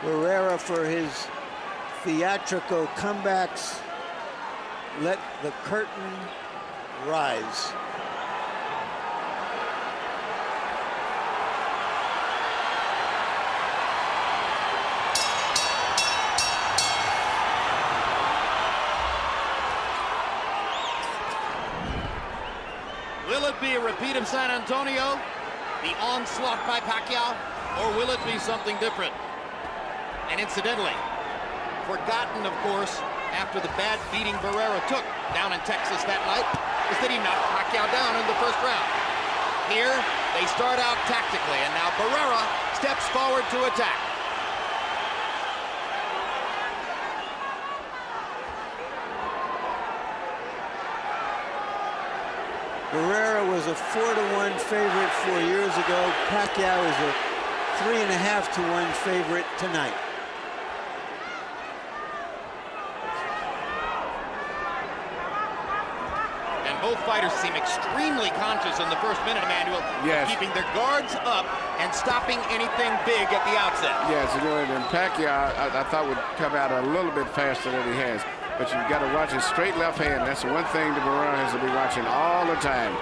Barrera, for his theatrical comebacks, let the curtain rise. Will it be a repeat of San Antonio, the onslaught by Pacquiao, or will it be something different? And incidentally, forgotten, of course, after the bad beating Barrera took down in Texas that night, is that he knocked Pacquiao down in the first round. Here, they start out tactically, and now Barrera steps forward to attack. Barrera was a 4-to-1 favorite 4 years ago. Pacquiao is a 3.5-to-1 favorite tonight. And both fighters seem extremely conscious in the first minute, Emmanuel, yes, of keeping their guards up and stopping anything big at the outset. Yes, and Pacquiao, I thought would come out a little bit faster than he has. But you've got to watch his straight left hand. That's the one thing that Barrera has to be watching all the time.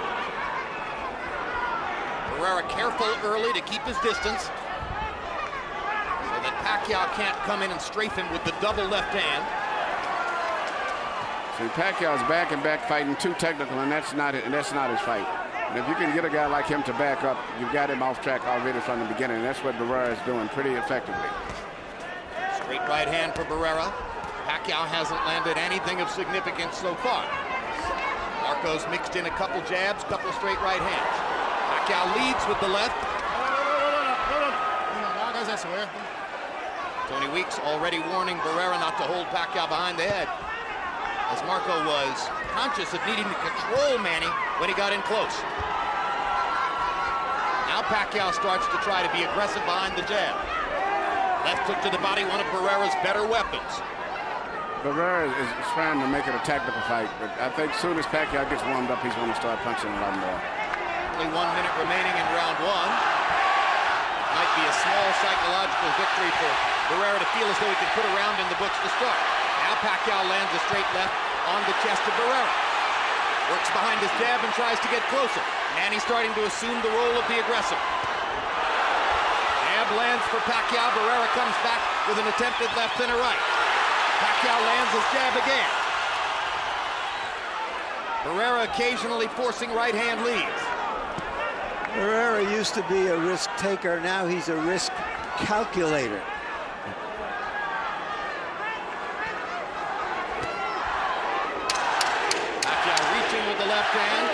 Barrera careful early to keep his distance so that Pacquiao can't come in and strafe him with the double left hand. See, Pacquiao's back and back fighting too technical, and that's not his fight. And if you can get a guy like him to back up, you've got him off track already from the beginning. And that's what Barrera is doing pretty effectively. Straight right hand for Barrera. Pacquiao hasn't landed anything of significance so far. Marco's mixed in a couple jabs, couple straight right hands. Pacquiao leads with the left. Tony Weeks already warning Barrera not to hold Pacquiao behind the head, as Marco was conscious of needing to control Manny when he got in close. Now Pacquiao starts to try to be aggressive behind the jab. Left hook to the body, one of Barrera's better weapons. Barrera is trying to make it a tactical fight, but I think as soon as Pacquiao gets warmed up, he's going to start punching a lot more. Only 1 minute remaining in round one. Might be a small psychological victory for Barrera to feel as though he can put a round in the books to start. Now Pacquiao lands a straight left on the chest of Barrera. Works behind his jab and tries to get closer. Manny starting to assume the role of the aggressor. Jab lands for Pacquiao. Barrera comes back with an attempted left and a right. Pacquiao lands his jab again. Barrera occasionally forcing right hand leads. Barrera used to be a risk taker. Now he's a risk calculator. Pacquiao reaching with the left hand.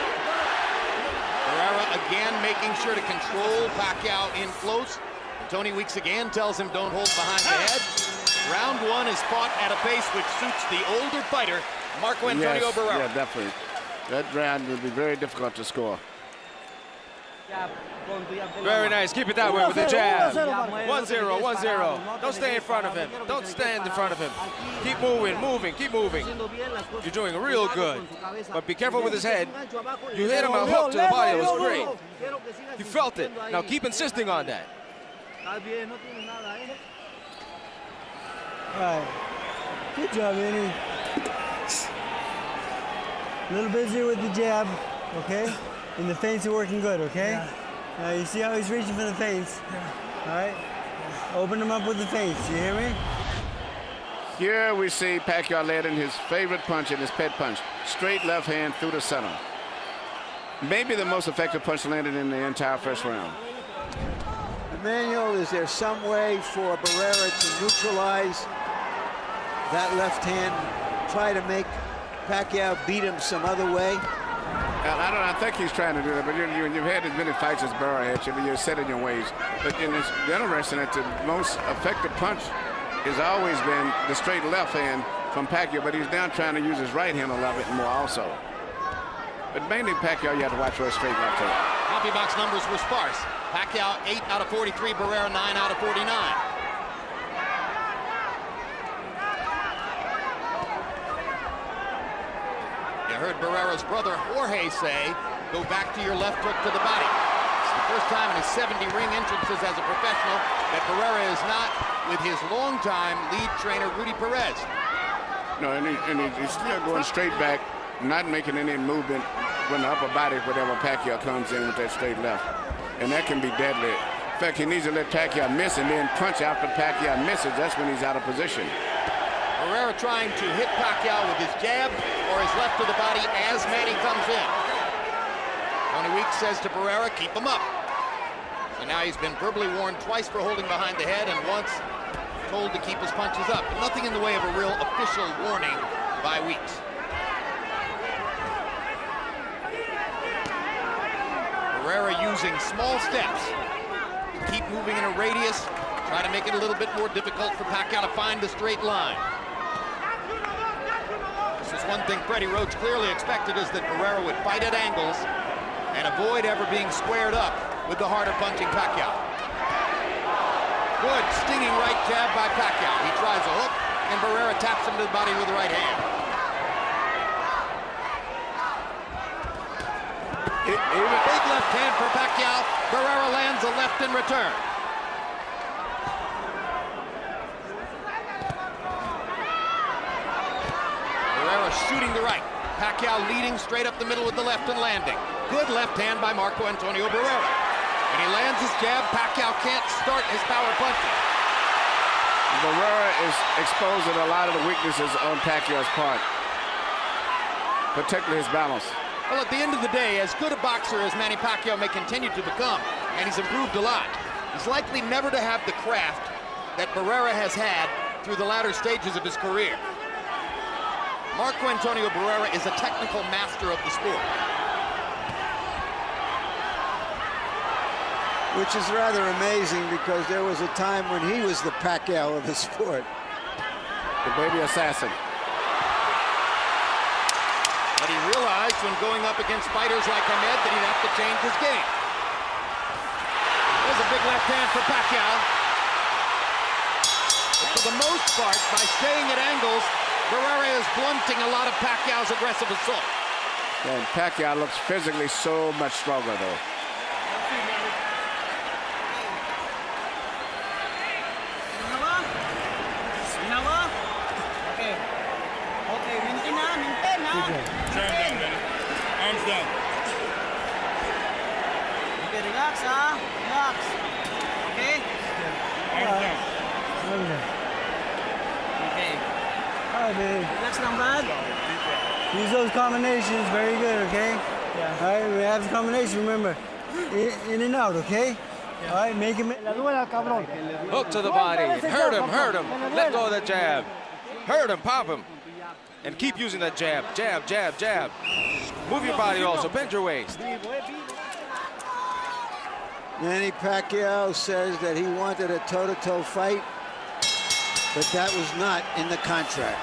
Barrera again making sure to control Pacquiao in close. Tony Weeks again tells him don't hold behind the head. Round one is fought at a pace which suits the older fighter, Marco Antonio Barrera. Yeah, definitely. That round will be very difficult to score. Very nice. Keep it that way with the jab. 1-0, 1-0. Don't stay in front of him. Don't stand in front of him. Keep moving, keep moving. You're doing real good. But be careful with his head. You hit him a hook to the body. It was great. You felt it. Now keep insisting on that. All right. Good job, Menny. A little busy with the jab, okay? And the feints are working good, okay? Yeah. Now you see how he's reaching for the feints? Yeah. All right? Open him up with the feints, you hear me? Here we see Pacquiao landing his favorite punch and his pet punch. Straight left hand through the center. Maybe the most effective punch landed in the entire first round. Emmanuel, is there some way for Barrera to neutralize that left hand, try to make Pacquiao beat him some other way? I think he's trying to do that, but you've had as many fights as Barrera had, you're set in your ways. But it's interesting that the most effective punch has always been the straight left hand from Pacquiao, but he's now trying to use his right hand a little bit more also. But mainly Pacquiao, you have to watch for a straight left hand. Copy box numbers were sparse. Pacquiao 8 out of 43, Barrera 9 out of 49. You heard Barrera's brother Jorge say, go back to your left hook to the body. It's the first time in his 70 ring entrances as a professional that Barrera is not, with his longtime lead trainer, Rudy Perez. No, and he's still going straight back, not making any movement when the upper body, whatever Pacquiao comes in with that straight left. And that can be deadly. In fact, he needs to let Pacquiao miss and then punch after Pacquiao misses. That's when he's out of position. Barrera trying to hit Pacquiao with his jab or his left to the body as Manny comes in. Tony Weeks says to Barrera, keep him up. So now he's been verbally warned twice for holding behind the head and once told to keep his punches up. But nothing in the way of a real official warning by Weeks. Barrera using small steps to keep moving in a radius, try to make it a little bit more difficult for Pacquiao to find the straight line. This is one thing Freddie Roach clearly expected, is that Barrera would fight at angles and avoid ever being squared up with the harder punching Pacquiao. Good stinging right jab by Pacquiao. He tries a hook and Barrera taps him to the body with the right hand. Big left hand for Pacquiao. Barrera lands a left in return. Barrera shooting the right. Pacquiao leading straight up the middle with the left and landing. Good left hand by Marco Antonio Barrera. And he lands his jab. Pacquiao can't start his power punching. Barrera is exposing a lot of the weaknesses on Pacquiao's part, particularly his balance. Well, at the end of the day, as good a boxer as Manny Pacquiao may continue to become, and he's improved a lot, he's likely never to have the craft that Barrera has had through the latter stages of his career. Marco Antonio Barrera is a technical master of the sport. Which is rather amazing, because there was a time when he was the Pacquiao of the sport. The baby assassin. But he realized when going up against fighters like Ahmed that he'd have to change his game. There's a big left hand for Pacquiao. But for the most part, by staying at angles, Barrera is blunting a lot of Pacquiao's aggressive assault. And Pacquiao looks physically so much stronger, though. Turn down, Menny. Arms down. Okay, relax, relax. Okay? Arms down. Okay. All right, baby. Relax lang, bud. Use those combinations. Very good, okay? Yeah. All right, we have the combination, remember. In and out, okay? Yeah. All right, make him. Hook to the body. Hurt him, hurt him. Let go of that jab. Hurt him, pop him. And keep using that jab. Jab, jab, jab. Move your body also. Bend your waist. Manny Pacquiao says that he wanted a toe-to-toe fight, but that was not in the contract.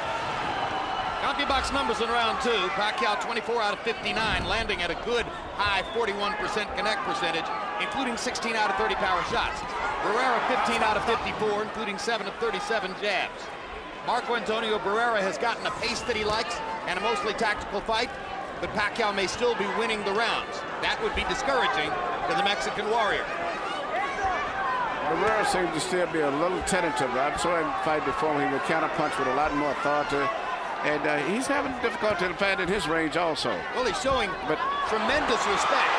CompuBox numbers in round two. Pacquiao 24 out of 59, landing at a good high 41% connect percentage, including 16 out of 30 power shots. Barrera 15 out of 54, including 7 of 37 jabs. Marco Antonio Barrera has gotten a pace that he likes and a mostly tactical fight, but Pacquiao may still be winning the rounds. That would be discouraging to the Mexican warrior. Barrera seems to still be a little tentative. I saw him fight before. He would counterpunch with a lot more authority. And he's having difficulty to fight in his range also. Well, he's showing tremendous respect.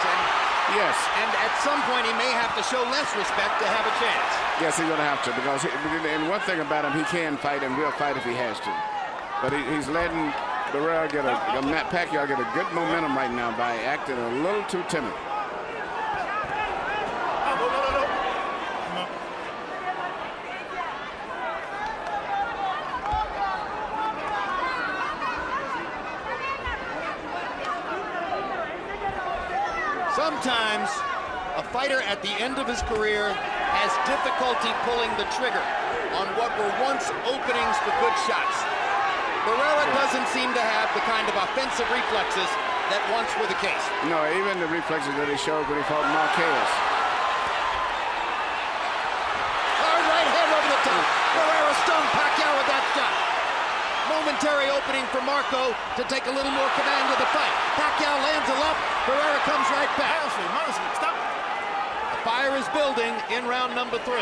Yes. And at some point, he may have to show less respect to have a chance. Yes, he's going to have to, because and one thing about him, he can fight and will fight if he has to. But he's letting Barrera get Pacquiao get a good momentum right now by acting a little too timid. Sometimes a fighter at the end of his career has difficulty pulling the trigger on what were once openings for good shots. Barrera doesn't seem to have the kind of offensive reflexes that once were the case. No, even the reflexes that he showed when he fought Marquez. Hard right hand over the top. Barrera stunned Pacquiao with that shot. Momentary opening for Marco to take a little more command of the fight. Pacquiao lands a left. Barrera comes right back. The fire is building in round number 3.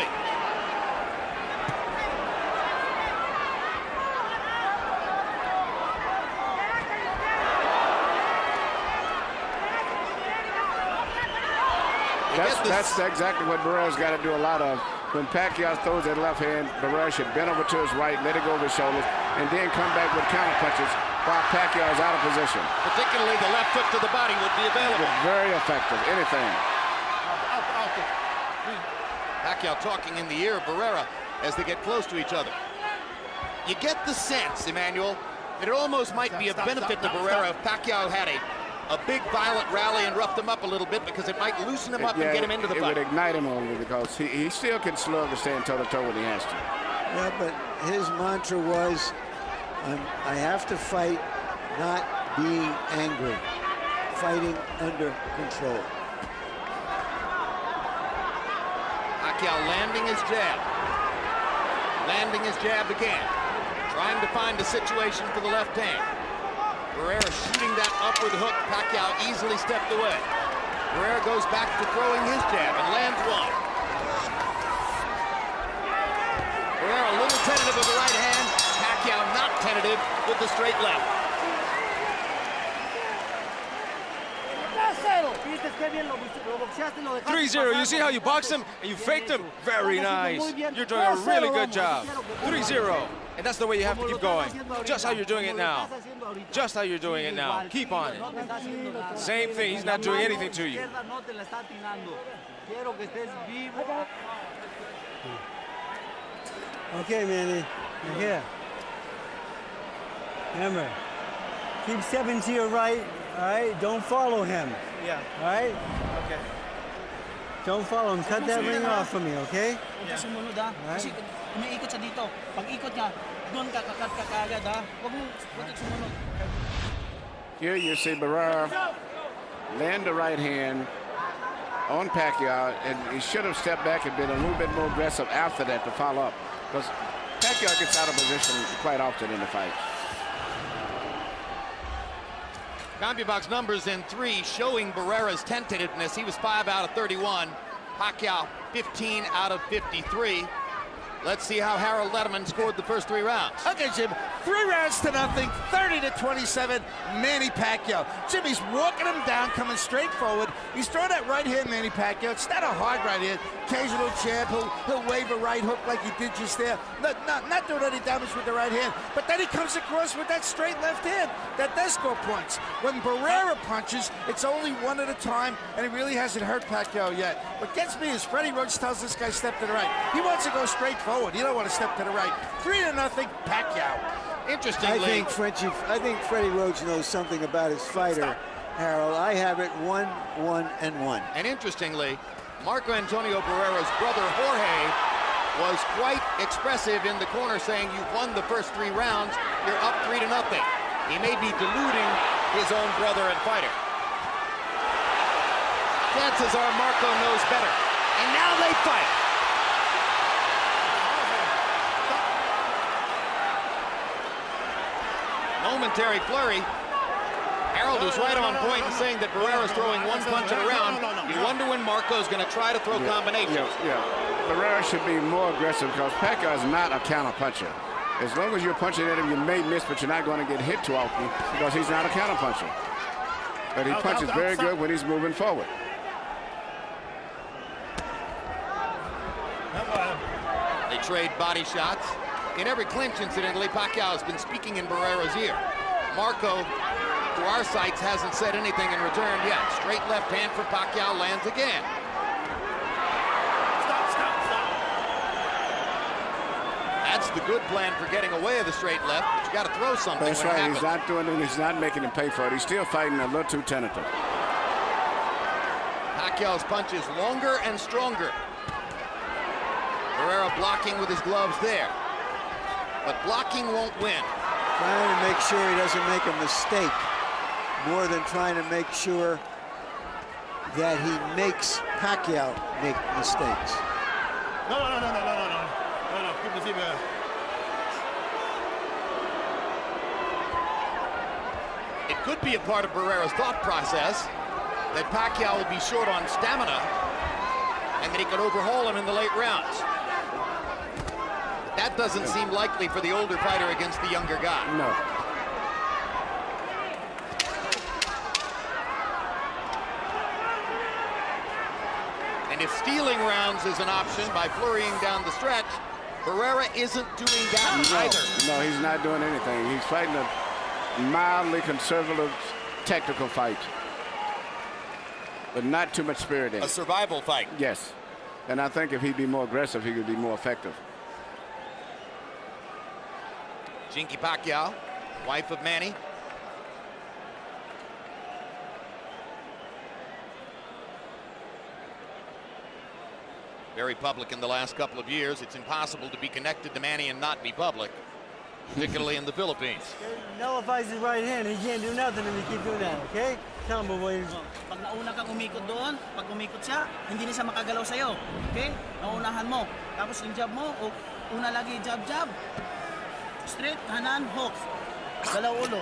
That's exactly what Barrera's got to do a lot of. When Pacquiao throws that left hand, Barrera should bend over to his right, let it go over his shoulders, and then come back with counter punches while Pacquiao is out of position. Particularly the left hook to the body would be available. Very effective, anything. Pacquiao talking in the ear of Barrera as they get close to each other. You get the sense, Emmanuel, that it almost might be a benefit to Barrera if Pacquiao had a big violent rally and roughed him up a little bit, because it might loosen him up and get him into the fight. It would ignite him only because he still can slug and stand toe-to-toe when he has to. Yeah, but his mantra was, I have to fight, not being angry. Fighting under control. Pacquiao landing his jab. Landing his jab again. Trying to find a situation for the left hand. Barrera shooting that upward hook. Pacquiao easily stepped away. Barrera goes back to throwing his jab and lands one. Barrera a little tentative with the right hand. Pacquiao not tentative with the straight left. 3-0. You see how you boxed him and you faked him? Very nice. You're doing a really good job. 3-0. And that's the way you have to keep going. Just how you're doing it now. Just how you're doing it now. Keep on it. Same thing. He's not doing anything to you. Okay, Manny. You're here. Remember, keep stepping to your right. All right? Don't follow him. Yeah. All right? Okay. Don't follow him. Cut that ring off for me, okay? Huwag ka sumunod, ha? Kasi umiikot siya dito. Pag ikot niya, doon ka kakat ka kaagad, ha? Huwag ka sumunod. Here you see Barrera land the right hand on Pacquiao, and he should have stepped back and been a little bit more aggressive after that to follow up, because Pacquiao gets out of position quite often in the fight. CompuBox numbers in 3 showing Barrera's tentativeness. He was 5 out of 31. Pacquiao 15 out of 53. Let's see how Harold Letterman scored the first 3 rounds. Okay, Jim, 3 rounds to nothing, 30-27, Manny Pacquiao. Jimmy's walking him down, coming straight forward. He's throwing that right hand, Manny Pacquiao. It's not a hard right hand. Occasional jab, he'll wave a right hook like he did just there. Not doing any damage with the right hand, but then he comes across with that straight left hand. That does score points. When Barrera punches, it's only one at a time, and it really hasn't hurt Pacquiao yet. What gets me is Freddie Roach tells this guy step to the right. He wants to go straight forward. You don't want to step to the right. 3-0, Pacquiao. Interestingly, I think Freddie Roach knows something about his fighter, Harold. I have it 1-1-1. And interestingly, Marco Antonio Barrera's brother Jorge was quite expressive in the corner, saying you've won the first 3 rounds, you're up 3-0. He may be deluding his own brother and fighter. Chances are Marco knows better. And now they fight. Momentary flurry. Harold was right on point in saying that Barrera's throwing one punch at a round. You wonder when Marco's going to try to throw combinations. Yeah. Barrera should be more aggressive because Pacquiao is not a counter puncher. As long as you're punching at him, you may miss, but you're not going to get hit too often because he's not a counter puncher. But he punches very good when he's moving forward. They trade body shots. In every clinch, incidentally, Pacquiao has been speaking in Barrera's ear. Marco, to our sights, hasn't said anything in return yet. Straight left hand for Pacquiao lands again. Stop. That's the good plan for getting away of the straight left, but you got to throw something. That's right. He's not doing it. He's not making him pay for it. He's still fighting a little too tentative. Pacquiao's punch is longer and stronger. Barrera blocking with his gloves there. But blocking won't win. Trying to make sure he doesn't make a mistake more than trying to make sure that he makes Pacquiao make mistakes. No. Keep the It could be a part of Barrera's thought process that Pacquiao will be short on stamina and that he could overhaul him in the late rounds. That doesn't seem likely for the older fighter against the younger guy. No. stealing rounds is an option by flurrying down the stretch, Barrera isn't doing that either. No, he's not doing anything. He's fighting a mildly conservative technical fight, but not too much spirit in it. A survival fight. Yes. And I think if he'd be more aggressive, he could be more effective. Menny Pacquiao, wife of Manny. Very public in the last couple of years. It's impossible to be connected to Manny and not be public, particularly in the Philippines. Nullifies his right hand. He can't do nothing if he keep doing that, okay? Tell him, boy. Pag nauna kang umikot doon, pag umikot siya, hindi na siya makagalaw sa'yo. Okay? Naunahan mo. Tapos yung jab mo, una lagi jab. Straight, kanan, hook. Galaw ulo.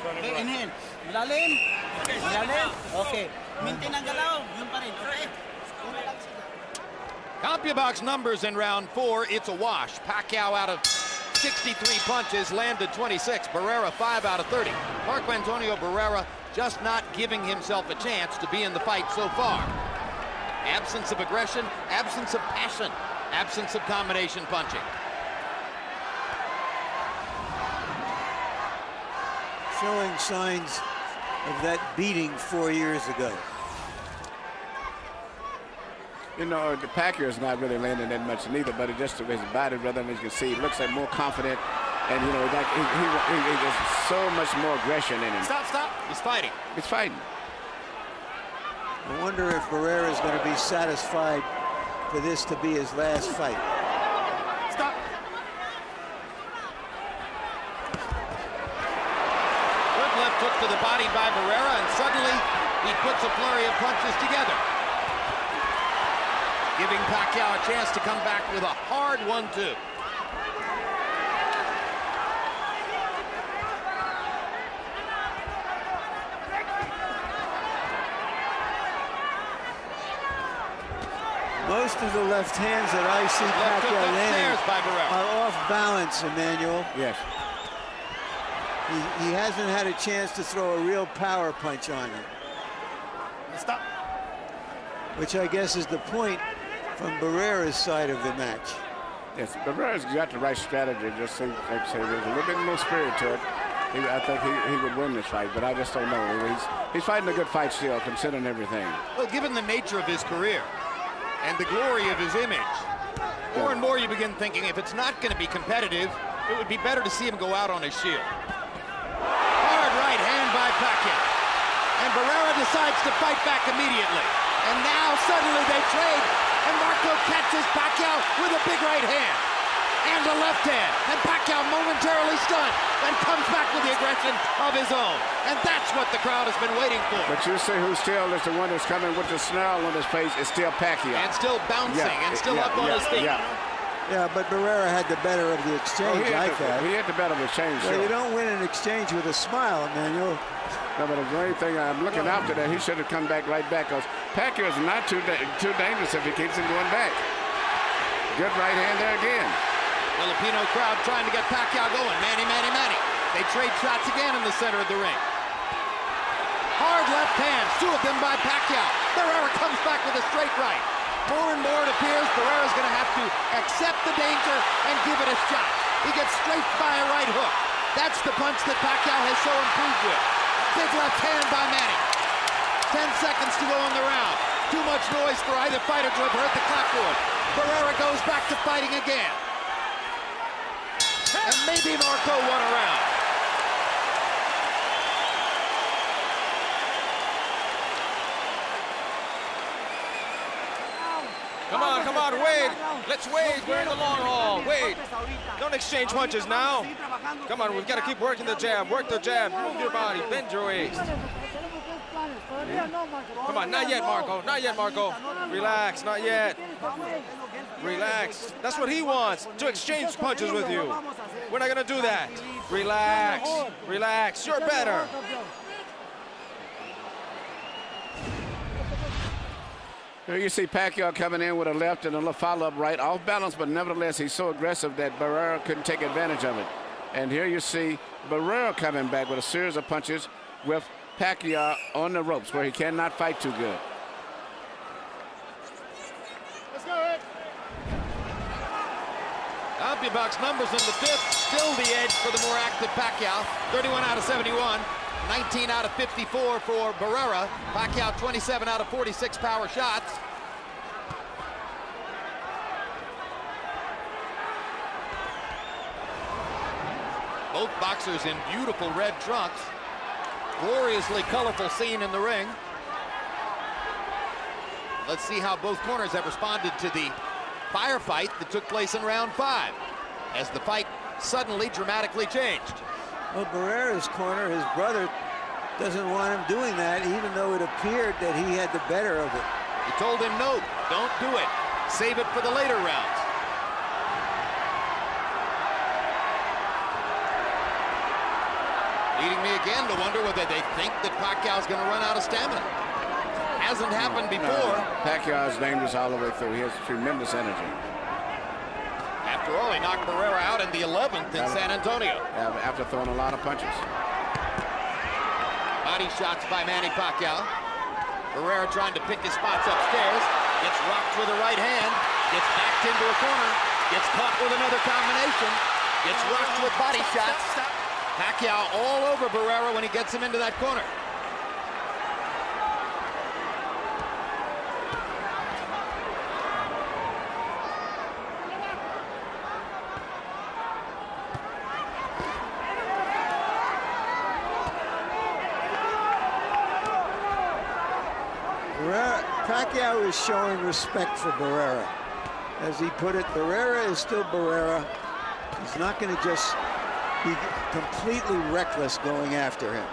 Okay, inhale. Malalim. Malalim. Okay. Maintain ang galaw. Yun pa rin. Okay? Una lang siya. CompuBox numbers in round 4, it's a wash. Pacquiao out of 63 punches, landed 26. Barrera 5 out of 30. Marco Antonio Barrera just not giving himself a chance to be in the fight so far. Absence of aggression, absence of passion, absence of combination punching. Showing signs of that beating 4 years ago. You know, the Pacquiao's not really landing that much neither, but it just his body, rather than you can see, it looks like more confident, and you know, like he there's so much more aggression in him. Stop. He's fighting. He's fighting. I wonder if Barrera is going to be satisfied for this to be his last fight. Stop. Good left hook to the body by Barrera, and suddenly he puts a flurry of punches together, giving Pacquiao a chance to come back with a hard 1-2. Most of the left hands that I see Pacquiao landing are off balance, Emmanuel. Yes. He hasn't had a chance to throw a real power punch on him. Stop. which I guess is the point from Barrera's side of the match. Yes, Barrera's got the right strategy. Just like I say, there's a little bit more spirit to it. I think he would win this fight, but I just don't know. He's fighting a good fight still, considering everything. Well, given the nature of his career and the glory of his image, more and more you begin thinking if it's not going to be competitive, it would be better to see him go out on his shield. Hard right hand by Pacquiao. And Barrera decides to fight back immediately. And now suddenly they trade, and Marco catches Pacquiao with a big right hand and a left hand. And Pacquiao momentarily stunned and comes back with the aggression of his own. And that's what the crowd has been waiting for. But you see who still is the one that's coming with the snarl on his face is still Pacquiao. And still bouncing and still up on his feet. Yeah, but Barrera had the better of the exchange, I thought. He had the better of the exchange. Well, you don't win an exchange with a smile, Emmanuel. No, but the only thing I'm looking after that, he should have come back right back, because Pacquiao is not too dangerous if he keeps him going back. Good right hand there again. Filipino crowd trying to get Pacquiao going. Manny. They trade shots again in the center of the ring. Hard left hands, two of them by Pacquiao. Barrera comes back with a straight right. More and more it appears Barrera's going to have to accept the danger and give it a shot. He gets strafed by a right hook. That's the punch that Pacquiao has so improved with. Big left hand by Manny. 10 seconds to go in the round. Too much noise for either fighter to have heard the clapboard. Barrera goes back to fighting again. And maybe Marco won a round. Come on, Wade. Let's Wade. We're in the long haul. Wade, don't exchange punches now. Come on, we've got to keep working the jab. Work the jab. Move your body. Bend your waist. Come on, not yet, Marco. Not yet, Marco. Relax, not yet. Relax. That's what he wants, to exchange punches with you. We're not going to do that. Relax. Relax. You're better. Here you see Pacquiao coming in with a left and a follow-up right, off balance, but nevertheless he's so aggressive that Barrera couldn't take advantage of it. And here you see Barrera coming back with a series of punches with Pacquiao on the ropes where he cannot fight too good. CompuBox numbers in the fifth, still the edge for the more active Pacquiao. 31 out of 71, 19 out of 54 for Barrera. Pacquiao 27 out of 46 power shots. Both boxers in beautiful red trunks. Gloriously colorful scene in the ring. Let's see how both corners have responded to the firefight that took place in round 5, as the fight suddenly dramatically changed. Well, Barrera's corner, his brother, doesn't want him doing that, even though it appeared that he had the better of it. He told him, no, don't do it. Save it for the later rounds. Leading me again to wonder whether they think that Pacquiao's going to run out of stamina. Hasn't happened before. No. Pacquiao is dangerous all the way through. He has tremendous energy. After all, he knocked Barrera out in the 11th in San Antonio. After throwing a lot of punches. Body shots by Menny Pacquiao. Barrera trying to pick his spots upstairs. Gets rocked with a right hand. Gets backed into a corner. Gets caught with another combination. Gets rocked with body shots. Pacquiao all over Barrera when he gets him into that corner. Pacquiao is showing respect for Barrera. As he put it, Barrera is still Barrera. He's not going to just be completely reckless going after him.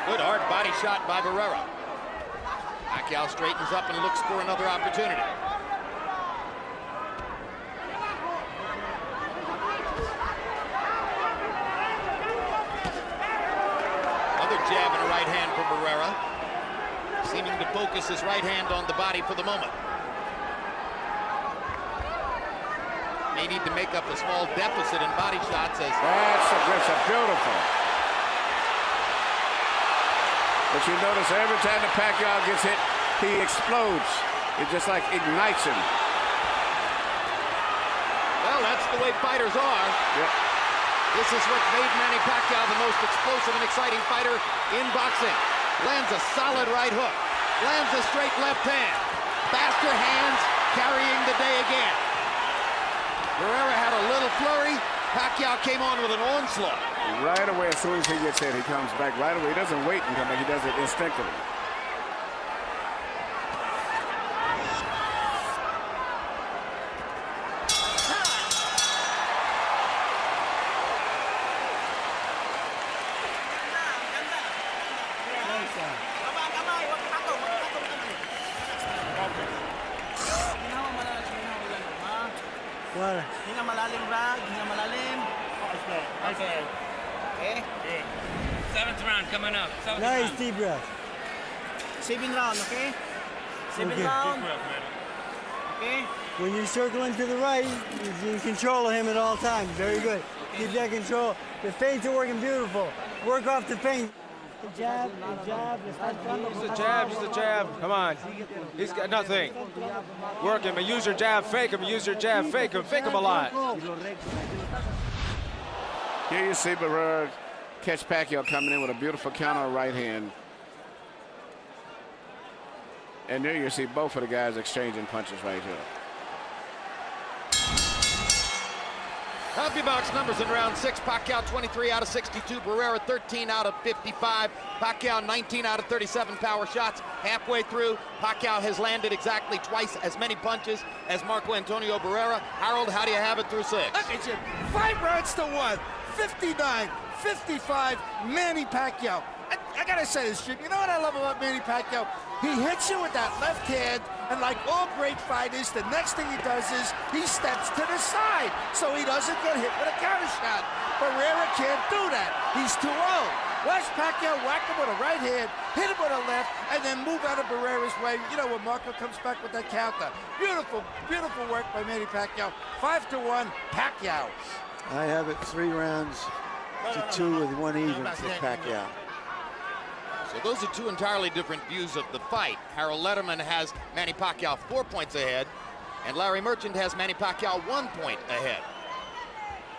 Good hard body shot by Barrera. Pacquiao straightens up and looks for another opportunity. Jab and a right hand for Barrera, seeming to focus his right hand on the body for the moment. May need to make up a small deficit in body shots as... That's aggressive, beautiful. But you notice every time the Pacquiao gets hit, he explodes. It just like ignites him. Well, that's the way fighters are. Yep. This is what made Menny Pacquiao the most explosive and exciting fighter in boxing. Lands a solid right hook. Lands a straight left hand. Faster hands carrying the day again. Barrera had a little flurry. Pacquiao came on with an onslaught. Right away, as soon as he gets hit, he comes back right away. He doesn't wait and come back. He does it instinctively. Hinga malalim, Brad. Hinga malalim. Okay. Okay. Okay. 7th round coming up. Nice deep breath. 7th round, okay? 7th Okay. round. Okay. When you're circling to the right, you're in control of him at all times. Very good. Keep that control. The feints are working beautiful. Work off the feint. The jab, the jab. Just a jab, just a jab. Come on. He's got nothing. Work him and use your jab, fake him, use your jab, fake him a lot. Here you see Barrera catch Pacquiao coming in with a beautiful counter right hand. And there you see both of the guys exchanging punches right here. CompuBox numbers in round 6. Pacquiao 23 out of 62. Barrera 13 out of 55. Pacquiao 19 out of 37 power shots. Halfway through, Pacquiao has landed exactly twice as many punches as Marco Antonio Barrera. Harold, how do you have it through 6? Look at you. 5 rounds to 1. 59-55, Menny Pacquiao. I gotta say this, Jim. You know what I love about Menny Pacquiao? He hits you with that left hand, and like all great fighters, the next thing he does is he steps to the side so he doesn't get hit with a counter shot. Barrera can't do that. He's too old. Watch Pacquiao whack him with a right hand, hit him with a left, and then move out of Barrera's way. You know, when Marco comes back with that counter. Beautiful, beautiful work by Menny Pacquiao. 5-1, Pacquiao. I have it 3 rounds to 2 with 1 even for Pacquiao. So those are 2 entirely different views of the fight. Harold Letterman has Menny Pacquiao 4 points ahead. And Larry Merchant has Menny Pacquiao 1 point ahead.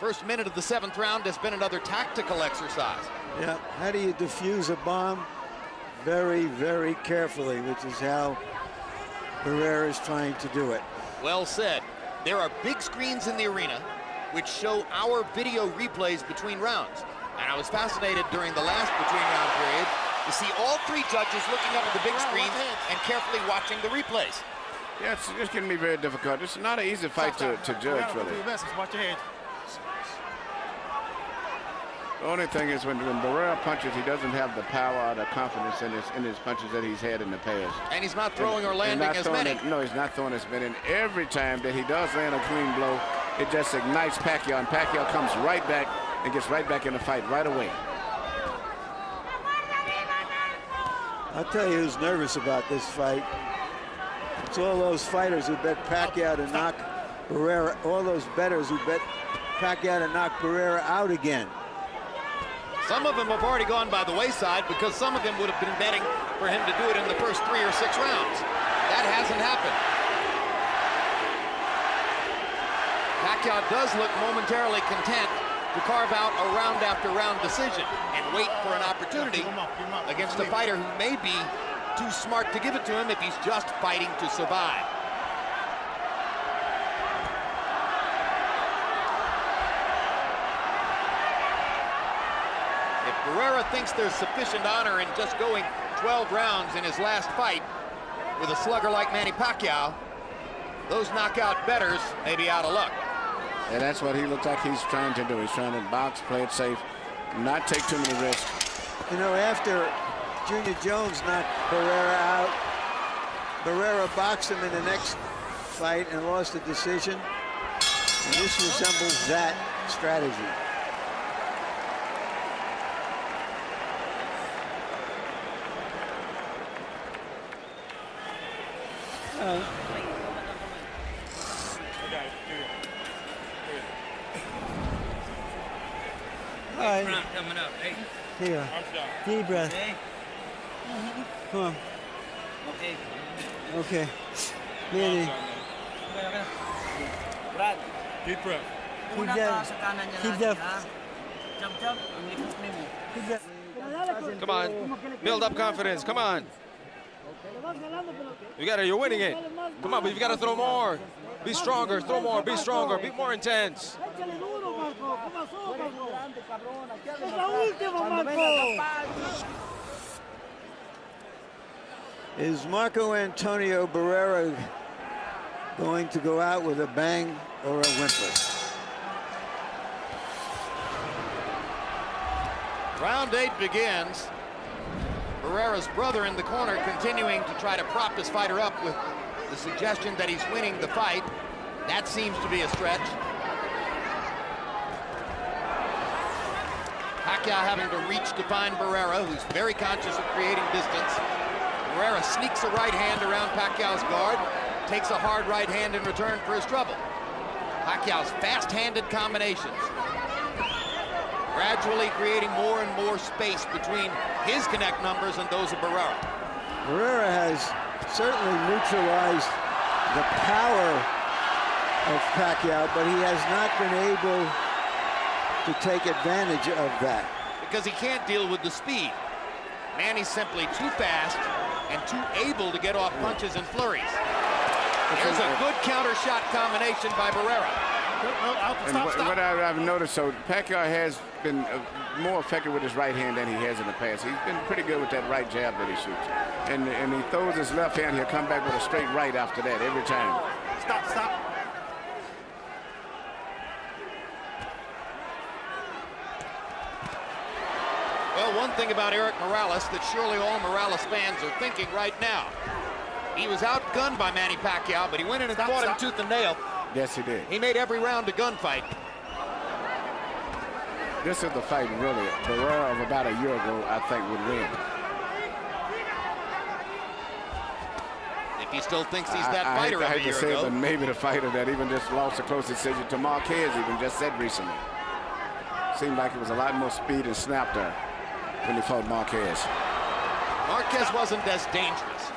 First minute of the 7th round has been another tactical exercise. Yeah, how do you defuse a bomb? Very, very carefully, which is how Barrera is trying to do it. Well said. There are big screens in the arena which show our video replays between rounds. And I was fascinated during the last between-round period to see all 3 judges looking up at the big screens and carefully watching the replays. Yeah, it's going to be very difficult. It's not an easy fight to judge, really. Watch your head. The only thing is when Barrera punches, he doesn't have the power or the confidence in his punches that he's had in the past. And he's not throwing or landing as many. No, he's not throwing as many. And every time that he does land a clean blow, it just ignites Pacquiao, and Pacquiao comes right back and gets right back in the fight right away. I'll tell you who's nervous about this fight. It's all those fighters who bet Pacquiao to knock Barrera, all those bettors who bet Pacquiao to knock Barrera out again. Some of them have already gone by the wayside because some of them would have been betting for him to do it in the first 3 or 6 rounds. That hasn't happened. Pacquiao does look momentarily content to carve out a round after round decision and wait for an opportunity against a fighter who may be too smart to give it to him if he's just fighting to survive. Barrera thinks there's sufficient honor in just going 12 rounds in his last fight with a slugger like Menny Pacquiao. Those knockout bettors may be out of luck. And that's what he looks like he's trying to do. He's trying to box, play it safe, not take too many risks. You know, after Junior Jones knocked Barrera out, Barrera boxed him in the next fight and lost a decision. And this resembles that strategy. All right. Round coming up. Hey. Here. Deep breath. Okay. Come on. Okay. Okay. Manny. Brad. Deep breath. Keep Una ka that. sa kanan niya Keep lagi, that. ha? Jab, ang likod mo. Keep that. Come on. Build up confidence. Come on. You got it. You're winning it. Come on, but you've got to throw more. Be stronger. Throw more. Be stronger. Be more intense. Is Marco Antonio Barrera going to go out with a bang or a whimper? Round 8 begins. Barrera's brother in the corner continuing to try to prop his fighter up with the suggestion that he's winning the fight. That seems to be a stretch. Pacquiao having to reach to find Barrera, who's very conscious of creating distance. Barrera sneaks a right hand around Pacquiao's guard, takes a hard right hand in return for his trouble. Pacquiao's fast-handed combinations, gradually creating more and more space between his connect numbers and those of Barrera. Barrera has certainly neutralized the power of Pacquiao, but he has not been able to take advantage of that. Because he can't deal with the speed. Manny's simply too fast and too able to get off punches and flurries. There's a good counter shot combination by Barrera. And what I've noticed, so Pacquiao has been more effective with his right hand than he has in the past. He's been pretty good with that right jab that he shoots. And he throws his left hand, he'll come back with a straight right after that every time. Stop. Well, one thing about Eric Morales that surely all Morales fans are thinking right now. He was outgunned by Menny Pacquiao, but he went in and fought him tooth and nail. Yes, he did. He made every round a gunfight. This is the fight, really. Barrera of about a year ago, I think, would win. If he still thinks he's that fighter I of a hate year to say ago. it, but maybe the fighter that even just lost a close decision to Marquez even just said recently. Seemed like it was a lot more speed and snap there when he fought Marquez. Marquez wasn't as dangerous.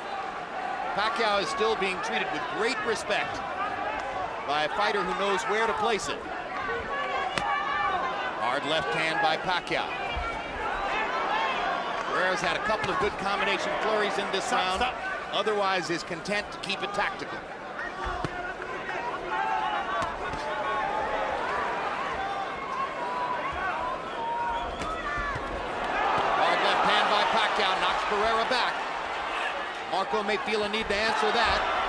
Pacquiao is still being treated with great respect by a fighter who knows where to place it. Hard left hand by Pacquiao. Barrera's had a couple of good combination flurries in this round. Otherwise is content to keep it tactical. Hard left hand by Pacquiao knocks Barrera back. Marco may feel a need to answer that.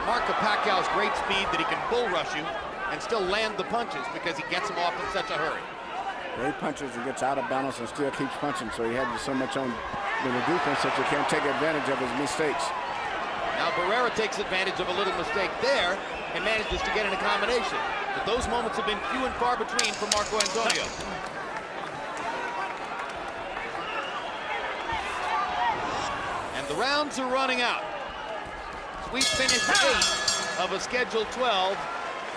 Marco Pacquiao's great speed that he can bull rush you and still land the punches because he gets them off in such a hurry. He punches and gets out of balance and still keeps punching, so he has so much on the defense that you can't take advantage of his mistakes. Now Barrera takes advantage of a little mistake there and manages to get in a combination. But those moments have been few and far between for Marco Antonio. And the rounds are running out. We've finished 8 of a scheduled 12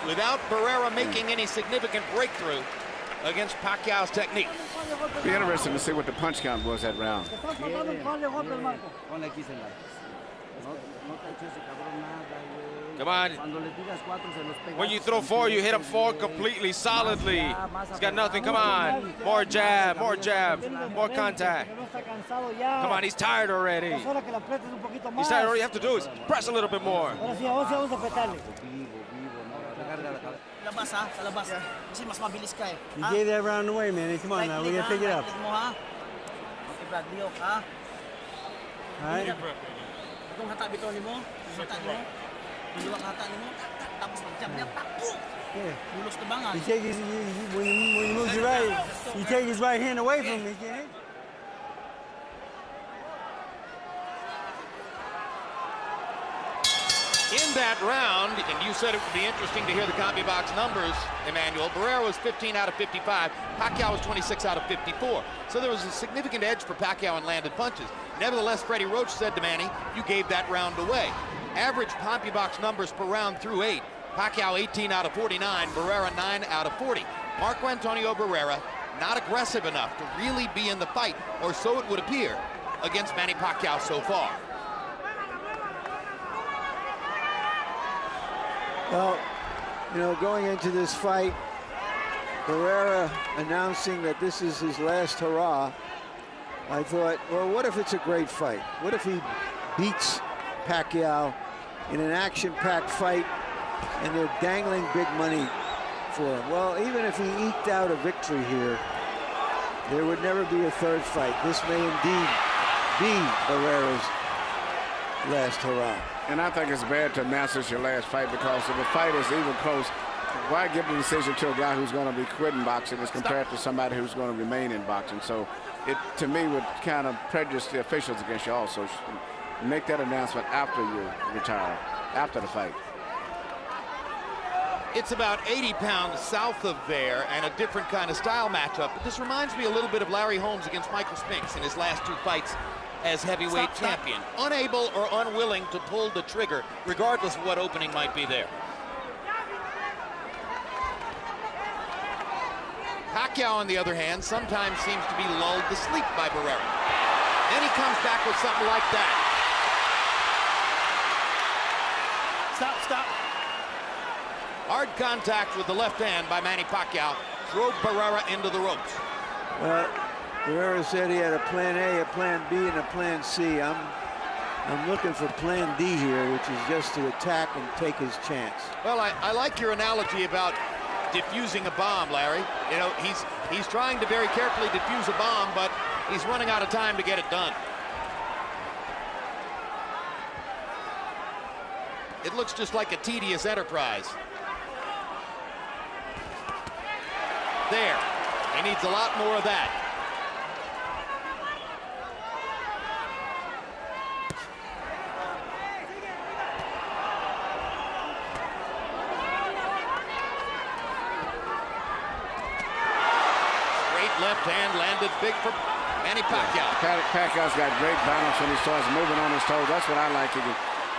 without Barrera making any significant breakthrough against Pacquiao's technique. It'll be interesting to see what the punch count was that round. Come on. When you throw 4, you hit him 4 completely, solidly. He's got nothing. Come on. More jab, more contact. Come on, he's tired already. He's tired already. You have to do is press a little bit more. Labas ha, sa labas. Kasi mas mabilis ka eh. You gave that round away, man. Come on now, we gotta pick it up. Okay, Brad, Leo, ha? All right. Itong hata bitaw ni mo, hata ni mo, duluwang hata ni mo, tapos mag-jab niya, takbo! Bulos na bangan. You take his, when you move your right, you take his right hand away from him, he can't hit. In that round, and you said it would be interesting to hear the CompuBox numbers, Emmanuel, Barrera was 15 out of 55, Pacquiao was 26 out of 54. So there was a significant edge for Pacquiao in landed punches. Nevertheless, Freddie Roach said to Manny, you gave that round away. Average CompuBox numbers per round through 8. Pacquiao 18 out of 49, Barrera 9 out of 40. Marco Antonio Barrera not aggressive enough to really be in the fight, or so it would appear, against Manny Pacquiao so far. Well, you know, going into this fight, Barrera announcing that this is his last hurrah, I thought, well, what if it's a great fight? What if he beats Pacquiao in an action-packed fight and they're dangling big money for him? Well, even if he eked out a victory here, there would never be a third fight. This may indeed be Barrera's last hurrah. And I think it's bad to announce this your last fight, because if the fight is even close, why give the decision to a guy who's going to be quitting boxing as compared to somebody who's going to remain in boxing? So it, to me, would kind of prejudice the officials against you also. Make that announcement after you retire, after the fight. It's about 80 pounds south of there and a different kind of style matchup. But this reminds me a little bit of Larry Holmes against Michael Spinks in his last 2 fights as heavyweight champion. Unable or unwilling to pull the trigger, regardless of what opening might be there. Pacquiao, on the other hand, sometimes seems to be lulled to sleep by Barrera. Then he comes back with something like that. Stop. Hard contact with the left hand by Manny Pacquiao drove Barrera into the ropes. Well, Barrera said he had a plan A, a plan B, and a plan C. I'm looking for plan D here, which is just to attack and take his chance. Well, I like your analogy about diffusing a bomb, Larry. You know, he's trying to very carefully diffuse a bomb, but he's running out of time to get it done. It looks just like a tedious enterprise. There. He needs a lot more of that. Left hand landed big for Manny Pacquiao. Pacquiao's got great balance when he starts moving on his toes. That's what I like. He can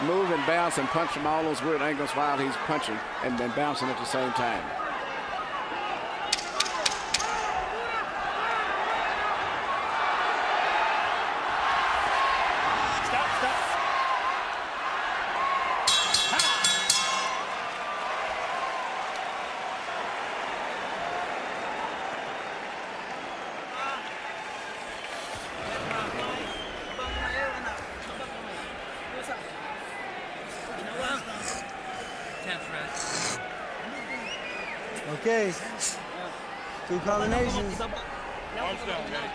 move and bounce and punch from all those weird angles while he's punching and then bouncing at the same time. Stop. Okay. 2 combinations. Arms down, Manny.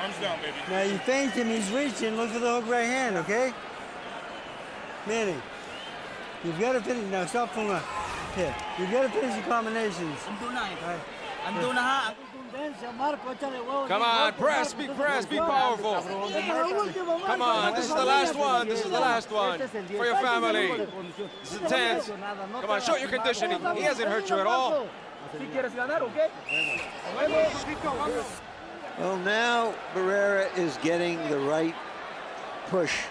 Arms down, baby. Now you feint him, he's reaching. Look for the hook right hand, okay? Manny, you've got to finish. Now stop fooling around. Here, you've got to finish your combinations. Come on, press, be powerful. Come on, this is the last one. This is the last one for your family. This is intense. Come on, show your conditioning. He hasn't hurt you at all. Well, now Barrera is getting the right push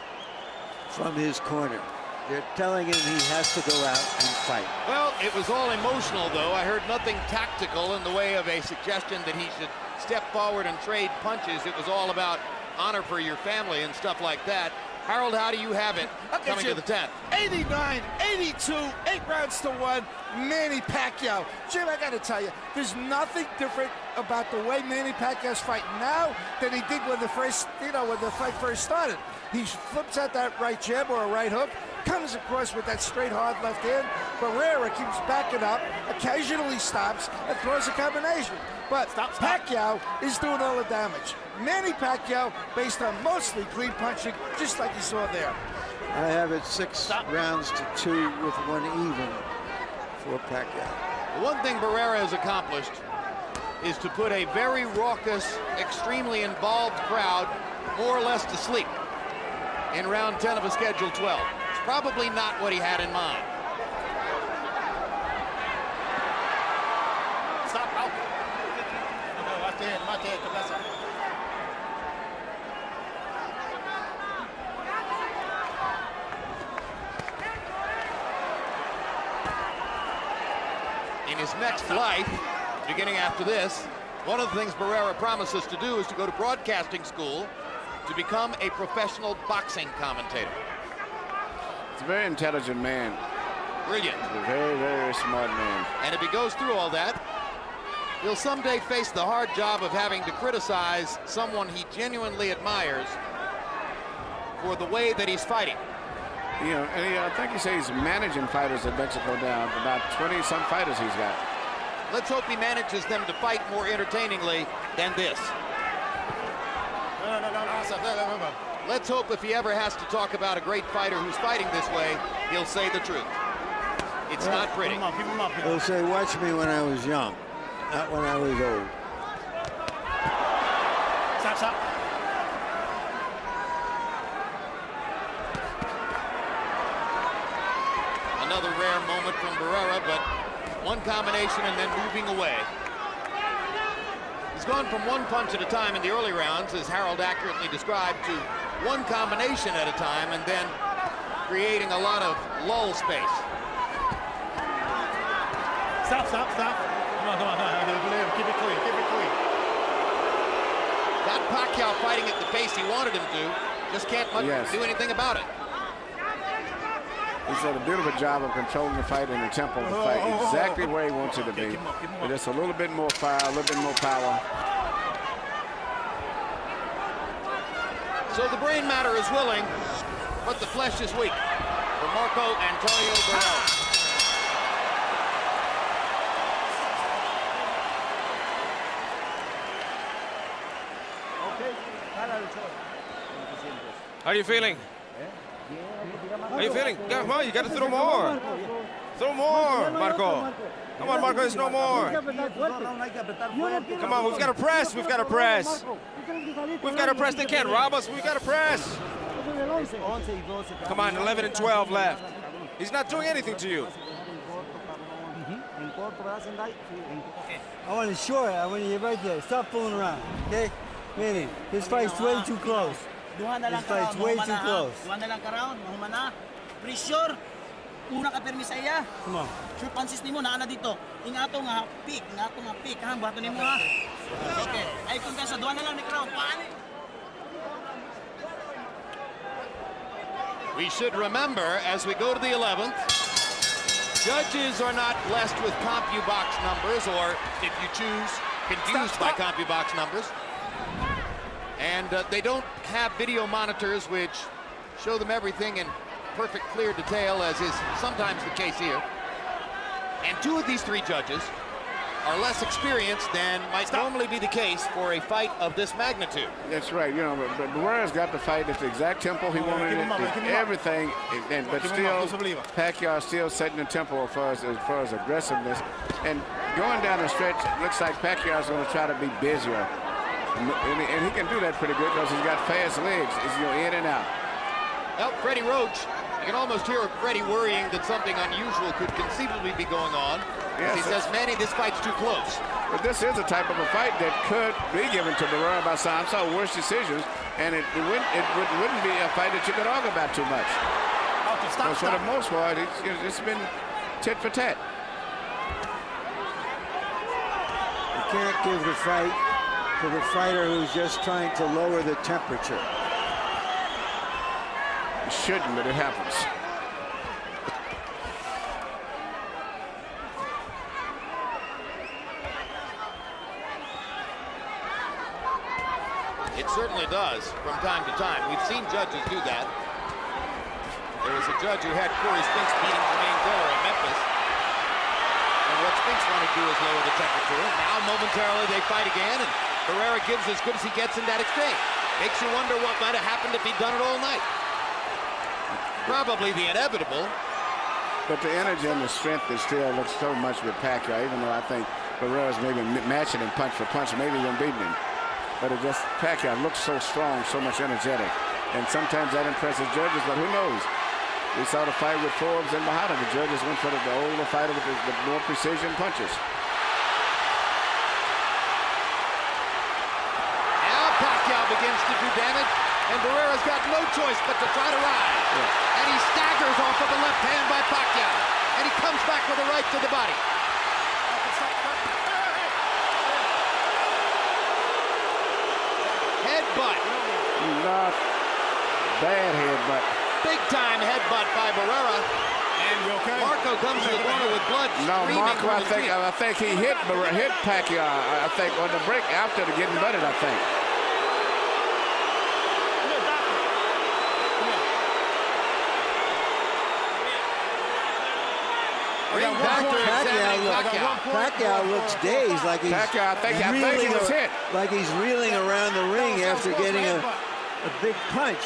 from his corner. They're telling him he has to go out and fight. Well, it was all emotional, though. I heard nothing tactical in the way of a suggestion that he should step forward and trade punches. It was all about honor for your family and stuff like that. Harold, how do you have it coming to the 10th? 89, 82, 8 rounds to 1. Manny Pacquiao. Jim, I got to tell you, there's nothing different about the way Manny Pacquiao's fighting now than he did when the fight first started. He flips out that right jab or a right hook, comes across with that straight hard left hand. Barrera keeps backing up, occasionally stops, and throws a combination. But Pacquiao is doing all the damage. Manny Pacquiao, based on mostly clean punching, just like you saw there. I have it 6 rounds to 2 with 1 even for Pacquiao. One thing Barrera has accomplished is to put a very raucous, extremely involved crowd more or less to sleep in round 10 of a scheduled 12. It's probably not what he had in mind. Stop out. In his next life, beginning after this, one of the things Barrera promises to do is to go to broadcasting school to become a professional boxing commentator. He's a very intelligent man. Brilliant. He's a very, very smart man. And if he goes through all that, he'll someday face the hard job of having to criticize someone he genuinely admires for the way that he's fighting. You know, and I think he says he's managing fighters in Mexico now. About 20-some fighters he's got. Let's hope he manages them to fight more entertainingly than this. Let's hope if he ever has to talk about a great fighter who's fighting this way, he'll say the truth. It's not pretty. He'll say, watch me when I was young, not when I was old. Stop. Another rare moment from Barrera, but one combination and then moving away. He's gone from one punch at a time in the early rounds, as Harold accurately described, to one combination at a time and then creating a lot of lull space. Stop. Come on. Keep it clean. Got Pacquiao fighting at the pace he wanted him to, just can't do anything about it. He's done a beautiful job of controlling the fight and the tempo of the fight exactly where he wants it to be. But just a little bit more fire, a little bit more power. So the brain matter is willing, but the flesh is weak for Marco Antonio Barrera. How are you feeling? How are you feeling? Come on, you got to throw more. Throw more, Marco. Come on, Marco, there's no more. Come on, we've got to press. We've got to press. We've got to press. They can't rob us. We've got to press. Come on, 11 and 12 left. He's not doing anything to you. I want to short. I want you right there. Stop fooling around, okay? Manny, this fight's way too close. This fight's way too close. Pressure. Una ka permi sa iya. Come on. Pansis nimo naa na dito. Ingato nga pick, ha. Bato nimo ha. Okay. Ay kung ka sa duwa na lang ni crowd. We should remember, as we go to the 11th, judges are not blessed with CompuBox numbers, or if you choose, confused by CompuBox numbers. And they don't have video monitors which show them everything in perfect, clear detail, as is sometimes the case here. And two of these three judges are less experienced than might normally be the case for a fight of this magnitude. That's right. You know, but Barrera's got the fight at the exact tempo he wanted it, everything, but still, Pacquiao is still setting the tempo as far as aggressiveness. And going down the stretch, it looks like Pacquiao's going to try to be busier. And he can do that pretty good because he's got fast legs. He's in and out. Well, Freddie Roach, you can almost hear Freddie worrying that something unusual could conceivably be going on. Yes, he says, Manny, this fight's too close. But this is a type of a fight that could be given to Barrera by some worse decisions, and it wouldn't be a fight that you could argue about too much. Because for the most part, it's been tit for tat. You can't give the fight to the fighter who's just trying to lower the temperature. You shouldn't, but it happens. It certainly does from time to time. We've seen judges do that. There was a judge who had Corey Spinks beating Jermaine Diller in Memphis. And what Spinks wanted to do is lower the temperature. Now momentarily they fight again, and Barrera gives as good as he gets in that exchange. Makes you wonder what might have happened if he'd done it all night. Probably the inevitable. But the energy and the strength that still looks so much with Pacquiao, even though I think Barrera's maybe matching him punch for punch, maybe even beating him. But it just, Pacquiao looks so strong, so much energetic. And sometimes that impresses judges, but who knows? We saw the fight with Forbes and Mahada. The judges went for the older fighter with more precision punches. Now Pacquiao begins to do damage, and Barrera's got no choice but to try to rise. Yeah. And he staggers off of a left hand by Pacquiao. And he comes back with a right to the body. Headbutt. Not bad headbutt. Big time headbutt by Barrera. And Marco comes to the corner with blood. No, Marco, I think he hit Pacquiao. I think on the break after the getting butted, I think. Pacquiao looks dazed, like he's I think he was hit. Like he's reeling around the ring after getting a big punch.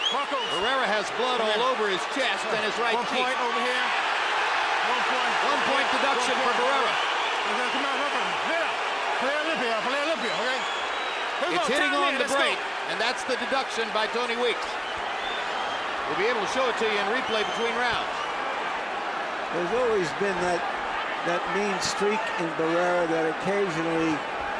Barrera has blood all over his chest and his right cheek. 1 point deduction for Barrera. It's hitting on the break, and that's the deduction by Tony Weeks. We'll be able to show it to you in replay between rounds. There's always been that mean streak in Barrera that occasionally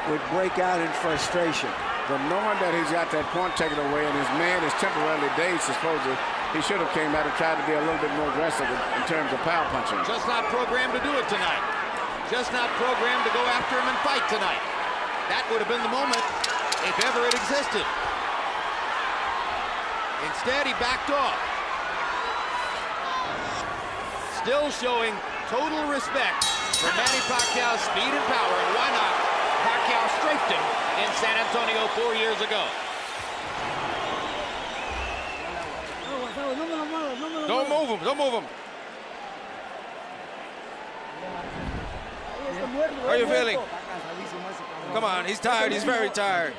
would break out in frustration. But knowing that he's got that point taken away and his man is temporarily dazed, supposedly, he should have came out and tried to be a little bit more aggressive in terms of power punching. Just not programmed to do it tonight. Just not programmed to go after him and fight tonight. That would have been the moment if ever it existed. Instead, he backed off. Still showing total respect for Manny Pacquiao's speed and power, and why not? Pacquiao strafed him in San Antonio 4 years ago. Don't move him, don't move him. How are you feeling? Come on, he's tired, he's very tired.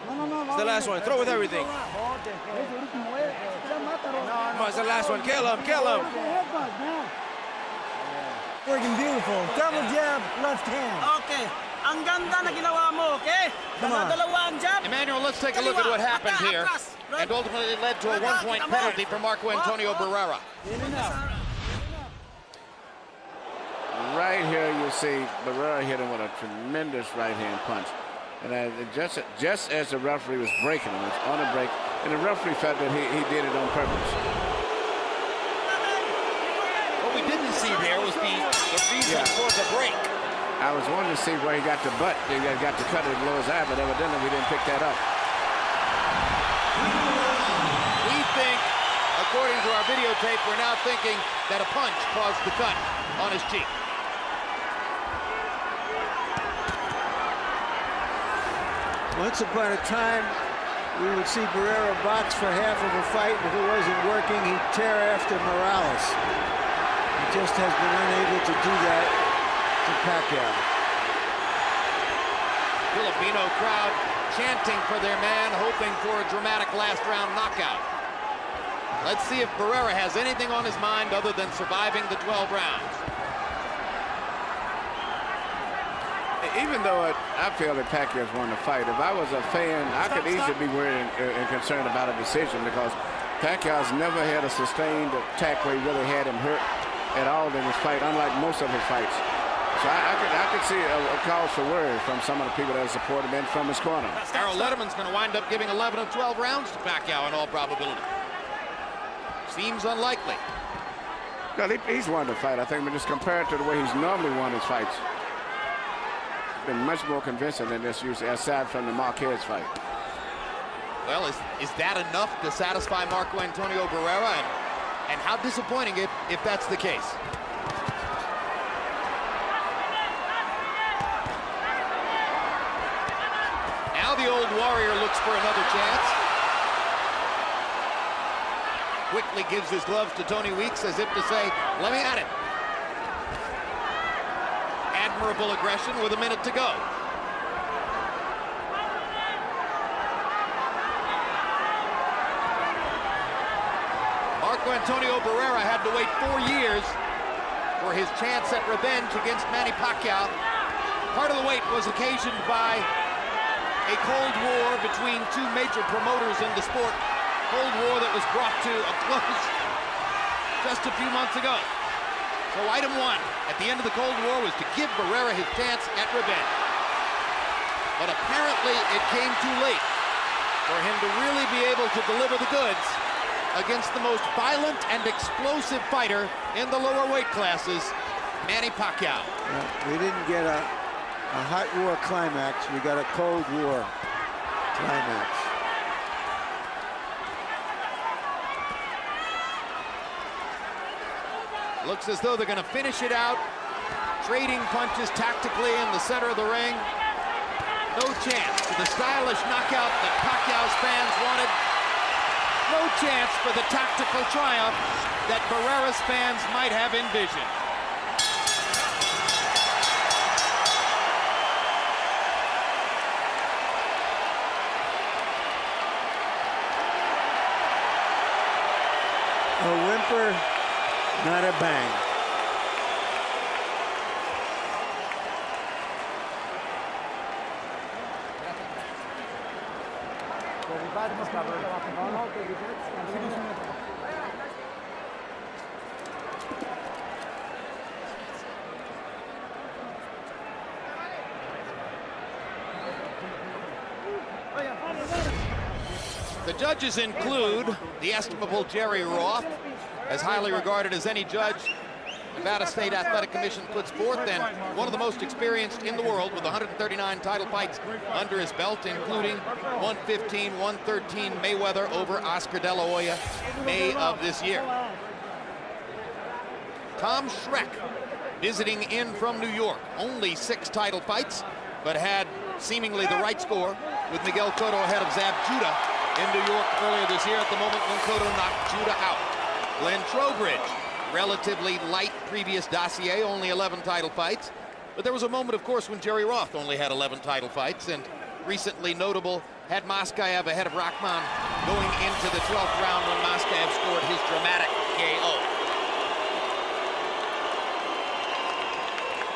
It's the last one, throw with everything. Come on, it's the last one, kill him, kill him. Working beautiful, double jab, left hand. Okay, ang ganda na ginawa mo, okay? Dalawang jab. Emmanuel, let's take a look at what happened here. And ultimately led to a 1-point penalty for Marco Antonio Barrera. Right here, you see Barrera hit him with a tremendous right-hand punch. And just as the referee was breaking him, it was on a break, and the referee felt that he did it on purpose. What we didn't see there was the reason for the break. I was wanting to see where he got the butt. He got the cut below his eye, but evidently we didn't pick that up. We think, according to our videotape, we're now thinking that a punch caused the cut on his cheek. Once upon a time, we would see Barrera box for half of a fight. If it wasn't working, he'd tear after Morales. He just has been unable to do that to Pacquiao. Filipino crowd chanting for their man, hoping for a dramatic last round knockout. Let's see if Barrera has anything on his mind other than surviving the 12 rounds. Even though I feel that Pacquiao's won the fight, if I was a fan, I could easily be worried and concerned about a decision, because Pacquiao's never had a sustained attack where he really had him hurt at all in his fight, unlike most of his fights. So I could see a cause for worry from some of the people that support him and from his corner. Harold Letterman's going to wind up giving 11 of 12 rounds to Pacquiao in all probability. Seems unlikely. No, he's won the fight, I think, but just compared to the way he's normally won his fights, been much more convincing than this, usually, aside from the Marquez fight. Well, is that enough to satisfy Marco Antonio Barrera? And how disappointing if that's the case. Now the old warrior looks for another chance. Quickly gives his gloves to Tony Weeks as if to say, let me at it. Admirable aggression with a minute to go. Marco Antonio Barrera had to wait 4 years for his chance at revenge against Menny Pacquiao. Part of the wait was occasioned by a Cold War between two major promoters in the sport. Cold War that was brought to a close just a few months ago. So item one at the end of the Cold War was to give Barrera his chance at revenge. But apparently it came too late for him to really be able to deliver the goods against the most violent and explosive fighter in the lower weight classes, Menny Pacquiao. We didn't get a hot war climax. We got a Cold War climax. Looks as though they're going to finish it out. Trading punches tactically in the center of the ring. No chance for the stylish knockout that Pacquiao's fans wanted. No chance for the tactical triumph that Barrera's fans might have envisioned. A whimper, not a bang. The judges include the estimable Jerry Roth, as highly regarded as any judge Nevada State Athletic Commission puts forth, and one of the most experienced in the world with 139 title fights under his belt, including 115, 113 Mayweather over Oscar De La Hoya, May of this year. Tom Schreck, visiting in from New York, only 6 title fights, but had seemingly the right score with Miguel Cotto ahead of Zab Judah in New York earlier this year at the moment when Cotto knocked Judah out. Glenn Trowbridge, relatively light previous dossier, only 11 title fights. But there was a moment, of course, when Jerry Roth only had 11 title fights, and recently notable had Moskaev ahead of Rahman going into the 12th round when Moskaev scored his dramatic KO.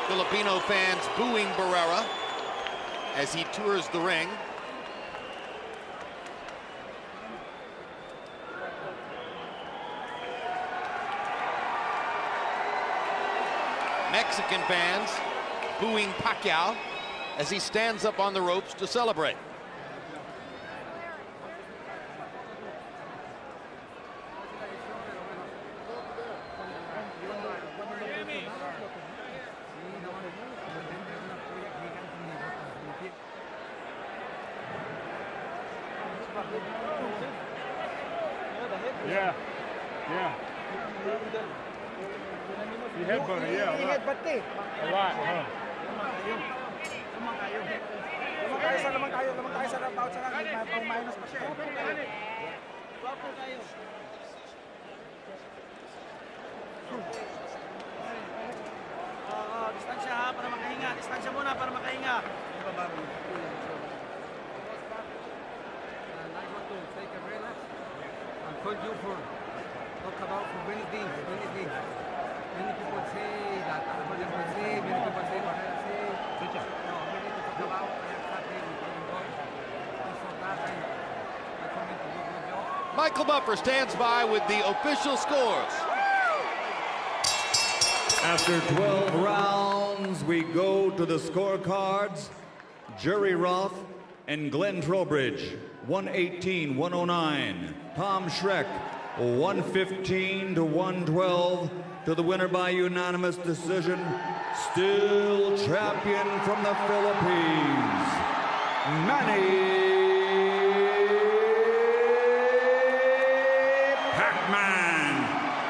Filipino fans booing Barrera as he tours the ring. Mexican fans booing Pacquiao as he stands up on the ropes to celebrate. Yeah. He headbutted, yeah. A lot, huh? lamang tayo sa bawat sarang. Minus pa siya. Distansya ha, para makahinga. Distansya muna para makahinga. Take a relax. I'm told you for talk about for many things. Many people say that Antonio will say, many people say, Barrera say. No, we need to talk about I am happy with the boys. For that, I come in to do a good job. Michael Buffer stands by with the official scores. After 12 rounds, we go to the scorecards. Jerry Roth and Glenn Trowbridge, 118-109. Tom Schreck, 115-112. To the winner by unanimous decision, still champion from the Philippines, Menny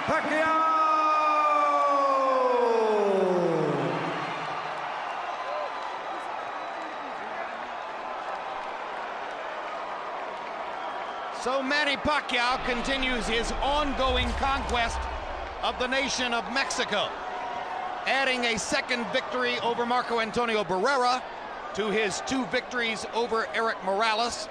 Pacquiao. So Menny Pacquiao continues his ongoing conquest of the nation of Mexico, adding a second victory over Marco Antonio Barrera to his 2 victories over Eric Morales.